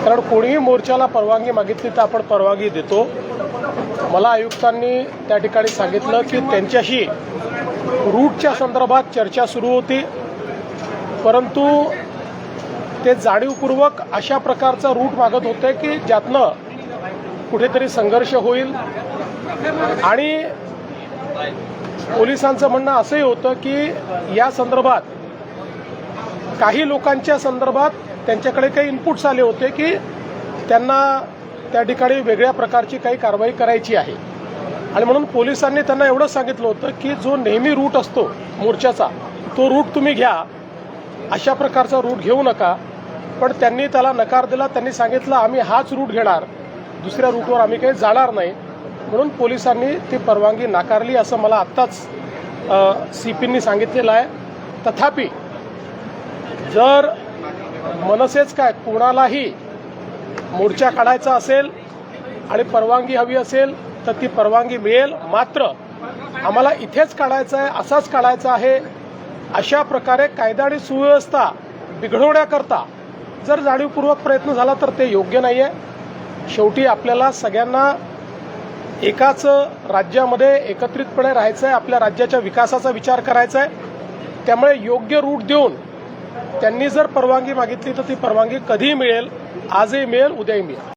कारण कोणीही मोर्चाला परवानगी मागितली तर आपण परवानगी देतो। मला आयुक्तांनी त्या ठिकाणी सांगितलं की त्यांच्याशी रूटच्या संदर्भात चर्चा सुरू होती, परंतु ते जाणीवपूर्वक अशा प्रकारचा रूट मागत होते की ज्यातनं कुठेतरी संघर्ष होईल। आणि पोलिसांचं म्हणणं असंही होतं की या संदर्भात काही लोकांच्या संदर्भात त्यांच्याकडे काही इनपुट्स आले होते की त्यांना त्या ठिकाणी वेगळ्या प्रकारची काही कारवाई करायची आहे, आणि म्हणून पोलिसांनी त्यांना एवढं सांगितलं होतं की जो नेहमी रूट असतो मोर्चाचा तो रूट तुम्ही घ्या, अशा प्रकारचा रूट घेऊ नका। पण त्यांनी त्याला नकार दिला। त्यांनी सांगितलं आम्ही हाच रूट घेणार, दुसऱ्या रूटवर आम्ही काही जाणार नाही, म्हणून पोलिसांनी ती परवानगी नाकारली असं मला आत्ताच सीपींनी सांगितलेलं आहे। तथापि जर मनसेच काय कोणालाही मोर्चा काढायचा असेल आणि परवानगी हवी असेल तर ती परवानगी मिळेल, मात्र आम्हाला इथेच काढायचं आहे, असाच काढायचा आहे, अशा प्रकारे कायदा आणि सुव्यवस्था बिघडवण्याकरता जर जाणीवपूर्वक प्रयत्न झाला तर ते योग्य नाही आहे। शेवटी आपल्याला सगळ्यांना एकाच राज्यामध्ये एकत्रितपणे राहायचं आहे, आपल्या राज्याच्या विकासाचा विचार करायचा आहे। त्यामुळे योग्य रूट देऊन त्यांनी जर परवानगी मागितली तर ती परवानगी कधीही मिळेल, आजही मिळेल, उद्याही मिळेल।